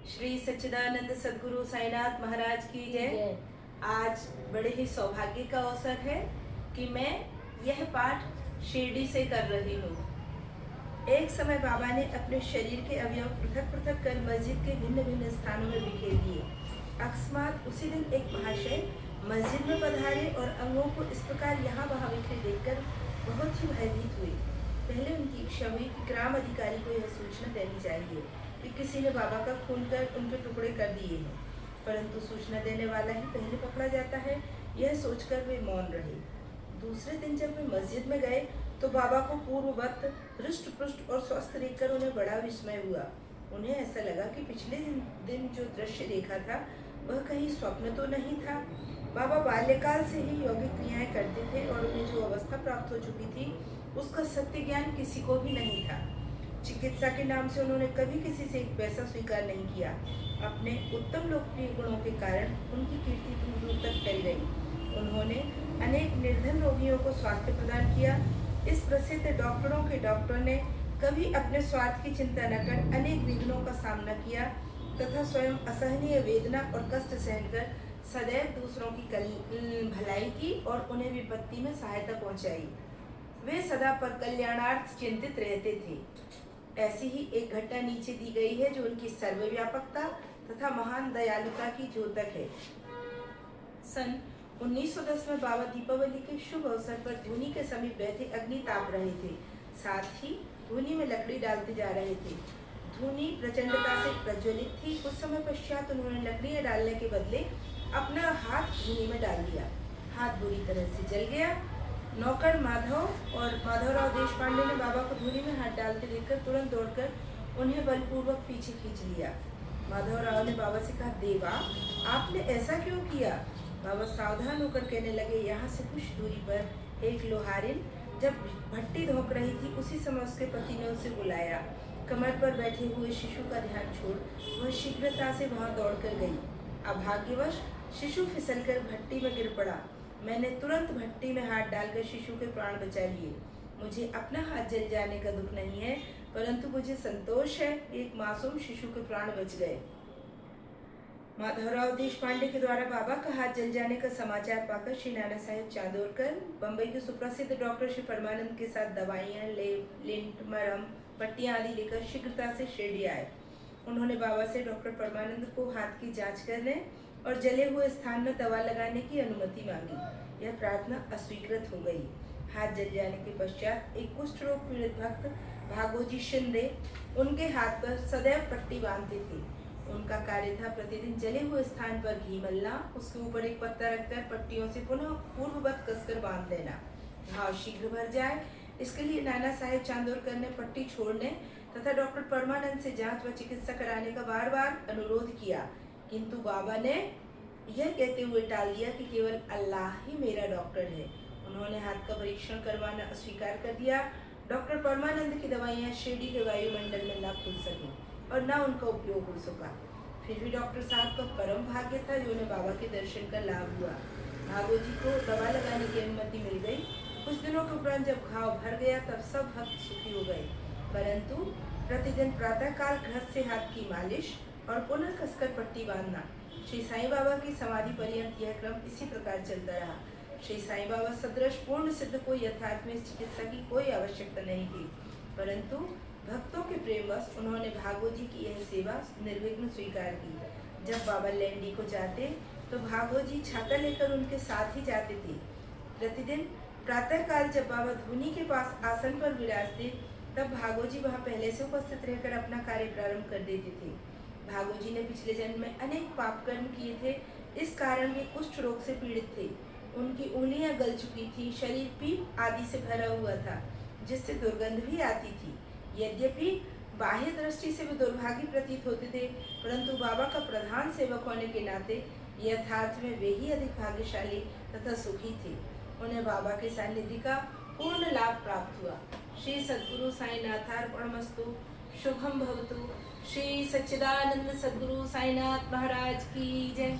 श्री सच्चिदानंद सद्गुरु साईनाथ महाराज की जय। आज बड़े ही सौभाग्य का अवसर है कि मैं यह पाठ शिरडी से कर रही हूँ। एक समय बाबा ने अपने शरीर के अवयव पृथक पृथक कर मस्जिद के भिन्न भिन्न स्थानों में बिखेर दिए। अकस्मात उसी दिन एक महाशय मस्जिद में पधारे और अंगों को इस प्रकार यहाँ वहाँ बिखरे देखकर बहुत ही भयभीत हुए। पहले उनकी इच्छा हुई कि ग्राम अधिकारी को यह सूचना देनी चाहिए कि किसी ने बाबा का खून कर उनके टुकड़े कर दिए हैं, परंतु सूचना देने वाला ही पहले पकड़ा जाता है, यह सोचकर वे मौन रहे। दूसरे दिन जब वे मस्जिद में गए तो बाबा को पूर्ववत हृष्ट पुष्ट और स्वस्थ देखकर उन्हें बड़ा विस्मय हुआ। उन्हें ऐसा लगा कि पिछले दिन जो दृश्य देखा था वह कहीं स्वप्न तो नहीं था। बाबा बाल्यकाल से ही यौगिक क्रियाएं करते थे और उन्हें जो अवस्था प्राप्त हो चुकी थी उसका सत्य ज्ञान किसी को भी नहीं था। चिकित्सा के नाम से उन्होंने कभी किसी से एक पैसा स्वीकार नहीं किया। अपने उत्तम लोकप्रिय गुणों के कारण उनकी कीर्ति दूर दूर तक फैल गई। उन्होंने अनेक निर्धन रोगियों को स्वास्थ्य प्रदान किया। इस प्रसिद्ध डॉक्टरों के डॉक्टर ने कभी अपने स्वार्थ की चिंता न कर अनेक विघ्नों का सामना किया तथा स्वयं असहनीय वेदना और कष्ट सहकर सदैव दूसरों की भलाई की और उन्हें विपत्ति में सहायता पहुंचाई। वे सदा पर कल्याणार्थ चिंतित रहते थे। ऐसी ही एक घटना नीचे दी गई है जो उनकी सर्वव्यापकता तथा महान दयालुता की द्योतक है। सन 1910 में बाबा दीपावली के शुभ अवसर पर धूनी के समीप बैठे अग्नि ताप रहे थे, साथ ही धूनी में लकड़ी डालते जा रहे थे। धूनी प्रचंडता से प्रज्वलित थी। कुछ समय पश्चात उन्होंने लकड़ियां डालने के बदले अपना हाथ धूनी में डाल दिया। हाथ बुरी तरह से जल गया। नौकर माधव और माधवराव देशपांडे ने बाबा को धूनी में हाथ डालते देखकर तुरंत दौड़कर उन्हें बलपूर्वक पीछे खींच लिया। माधवराव ने बाबा से कहा, देवा, आपने ऐसा क्यों किया? बाबा सावधान होकर कहने लगे, यहाँ से कुछ दूरी पर एक लोहारिन जब भट्टी धोक रही थी उसी समय उसके पति ने उसे बुलाया। कमर पर बैठे हुए शिशु का ध्यान छोड़ वह शीघ्रता से वहां दौड़कर गई। अभाग्यवश शिशु फिसलकर भट्टी में गिर पड़ा। मैंने तुरंत भट्टी में हाथ डालकर शिशु के प्राण बचा लिए। मुझे अपना हाथ जल जाने का दुख नहीं है, परंतु मुझे संतोष है कि एक मासूम शिशु के प्राण बच गए। माधवराव देशपांडे के द्वारा बाबा का हाथ जल जाने का समाचार पाकर श्री नाना साहेब चांदोरकर बंबई के सुप्रसिद्ध डॉक्टर श्री परमानंद के साथ दवाइयाँ, लिंट, मरहम, पट्टियाँ आदि लेकर शीघ्रता से शिरडी आए। उन्होंने बाबा से डॉक्टर परमानंद को हाथ की जांच करने और जले हुए स्थान में दवा लगाने की अनुमति मांगी। यह प्रार्थना अस्वीकृत हो गई। हाथ जल जाने के पश्चात एक कुष्ठ रोग पीड़ित भक्त भागोजी शिंदे उनके हाथ पर सदैव पट्टी बांधते थे। उनका कार्य था प्रतिदिन जले हुए स्थान पर घी मलना, उसके ऊपर एक पत्ता रखकर पट्टियों से पुनः पूर्ववत कसकर बांध देना, घाव शीघ्र भर जाए। इसके लिए नाना साहेब चांदोरकर ने पट्टी छोड़ने तथा डॉक्टर परमानंद से जांच व चिकित्सा कराने का बार बार अनुरोध किया, किंतु बाबा ने यह कहते हुए टाल दिया कि केवल अल्लाह ही मेरा डॉक्टर है। उन्होंने हाथ का परीक्षण करवाना अस्वीकार कर दिया। डॉक्टर परमानंद की दवाइयाँ शिरडी के वायुमंडल में न खुल सकी और न उनका उपयोग हो सका। फिर भी डॉक्टर साहब का परम भाग्य था जो उन्हें बाबा के दर्शन का लाभ हुआ। भागोजी को दवा लगाने की अनुमति मिल गई। कुछ दिनों के उपरांत जब घाव भर गया तब सब भक्त सुखी हो गए, परंतु प्रतिदिन प्रातःकाल घस से हाथ की मालिश और पुनः कसकर पट्टी बांधना, श्री साईं बाबा की समाधि पर्यंत यह क्रम इसी प्रकार चलता रहा। श्री साईं बाबा सदृश पूर्ण सिद्ध को यथार्थ में चिकित्सा की कोई आवश्यकता नहीं थी, परंतु भक्तों के प्रेमवश उन्होंने भागोजी की यह सेवा निर्विघ्न स्वीकार की। जब बाबा लैंडी को जाते तो भागोजी छाता लेकर उनके साथ ही जाते थे। प्रतिदिन प्रातःकाल जब बाबा धूनी के पास आसन पर विराजते तब भागोजी वहां पहले से उपस्थित रहकर अपना कार्य प्रारंभ कर देते थे। भागोजी ने पिछले जन्म में अनेक पाप कर्म किए थे, इस कारण वे कुष्ठ रोग से पीड़ित थे। उनकी उंगलियां गल चुकी थी, शरीर पीप आदि से भरा हुआ था जिससे दुर्गंध भी आती थी। यद्यपि बाह्य दृष्टि से वे दुर्भागी प्रतीत होते थे, परंतु बाबा का प्रधान सेवक होने के नाते यथार्थ में वे ही अधिक भाग्यशाली तथा सुखी थे। उन्हें बाबा के सानिध्य का पूर्ण लाभ प्राप्त हुआ। श्री सद्गुरु साईनाथार्पणमस्तु। शुभम भवतु। श्री सच्चिदानंद सद्गुरु साईनाथ महाराज की जय।